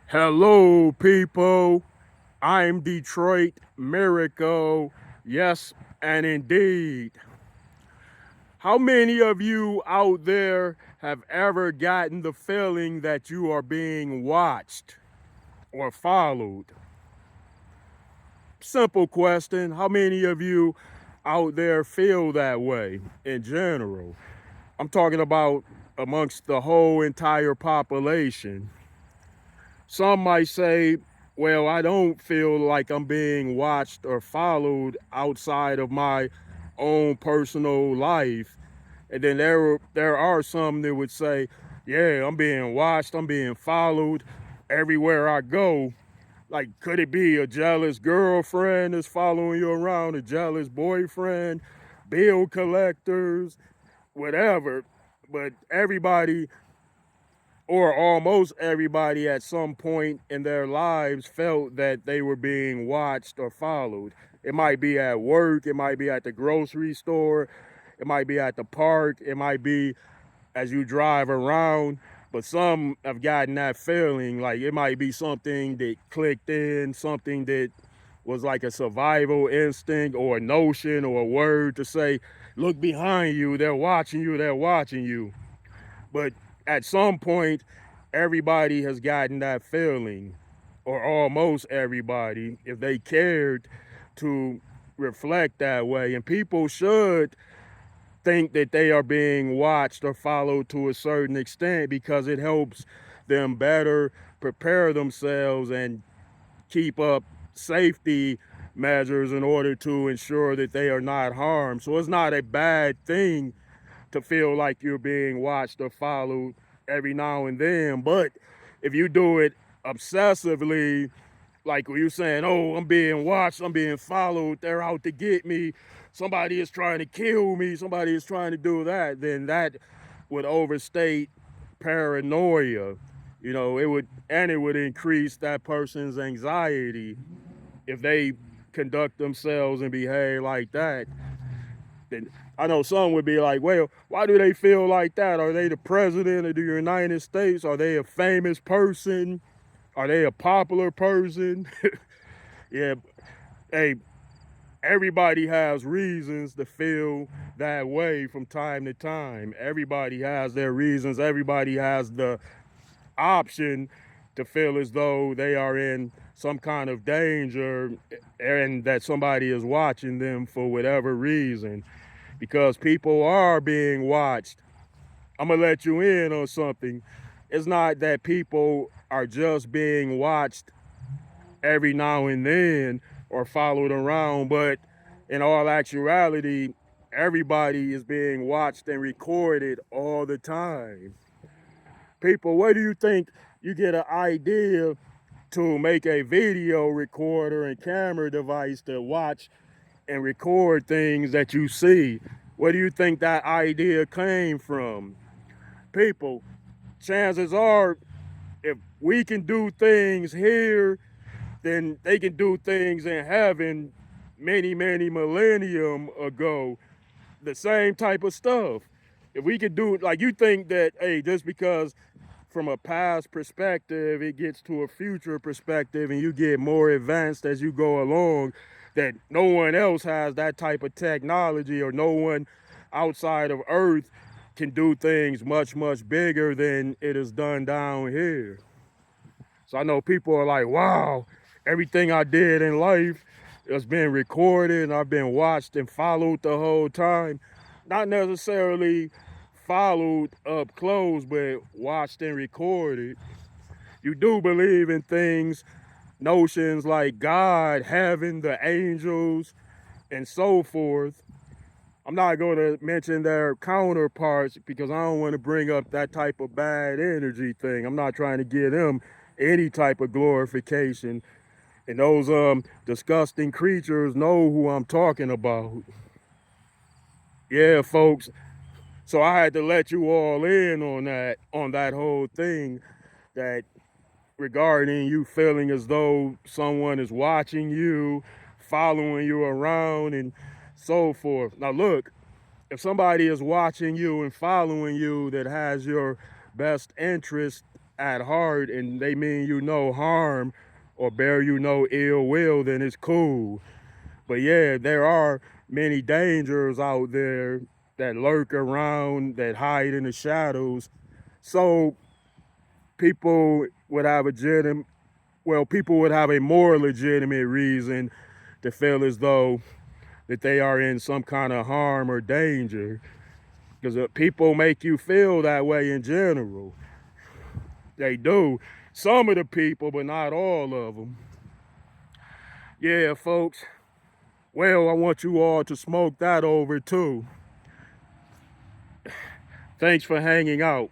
Hello, people. I'm Detroit Miracle. Yes, and indeed. How many of you out there have ever gotten the feeling that you are being watched or followed? Simple question. How many of you out there feel that way in general? I'm talking about amongst the whole entire population. Some might say, well, I don't feel like I'm being watched or followed outside of my own personal life. And then there are some that would say, yeah, I'm being watched, I'm being followed everywhere I go. Like, could it be a jealous girlfriend that's following you around, a jealous boyfriend, bill collectors, whatever? But everybody or almost everybody at some point in their lives felt that they were being watched or followed. It might be at work, it might be at the grocery store, it might be at the park, it might be as you drive around. But some have gotten that feeling, like it might be something that clicked in, something that was like a survival instinct or a notion or a word to say, look behind you, they're watching you, they're watching you. But at some point, everybody has gotten that feeling, or almost everybody, if they cared to reflect that way. And people should think that they are being watched or followed to a certain extent because it helps them better prepare themselves and keep up safety measures in order to ensure that they are not harmed. So it's not a bad thing to feel like you're being watched or followed every now and then. But if you do it obsessively, like you're saying, oh, I'm being watched, I'm being followed, they're out to get me, somebody is trying to kill me, somebody is trying to do that, then that would overstate paranoia. It would increase that person's anxiety if they conduct themselves and behave like that. Then I know some would be like, well, why do they feel like that? Are they the president of the United States? Are they a famous person? Are they a popular person? Yeah, hey, everybody has reasons to feel that way from time to time. Everybody has their reasons. Everybody has the option to feel as though they are in some kind of danger and that somebody is watching them for whatever reason because people are being watched. I'm gonna let you in on something. It's not that people are just being watched every now and then or followed around, but in all actuality, everybody is being watched and recorded all the time. People, where do you think you get an idea to make a video recorder and camera device to watch and record things that you see? Where do you think that idea came from? People, chances are, if we can do things here, then they can do things in heaven many, many millennium ago. The same type of stuff. If we could do it, like you think that, hey, just because from a past perspective, it gets to a future perspective and you get more advanced as you go along, that no one else has that type of technology or no one outside of Earth can do things much, much bigger than it is done down here. So I know people are like, wow, everything I did in life has been recorded and I've been watched and followed the whole time. Not necessarily followed up close, but watched and recorded. You do believe in things, notions like God, heaven, the angels, and so forth. I'm not going to mention their counterparts because I don't want to bring up that type of bad energy thing. I'm not trying to give them any type of glorification. And those disgusting creatures know who I'm talking about. Yeah, folks. So I had to let you all in on that whole thing that regarding you feeling as though someone is watching you, following you around and so forth. Now look, if somebody is watching you and following you that has your best interest at heart and they mean you no harm or bear you no ill will, then it's cool. But yeah, there are many dangers out there that lurk around, that hide in the shadows. So people would have a people would have a more legitimate reason to feel as though that they are in some kind of harm or danger, because people make you feel that way in general. They do. Some of the people, but not all of them. Yeah, folks. Well, I want you all to smoke that over too. Thanks for hanging out.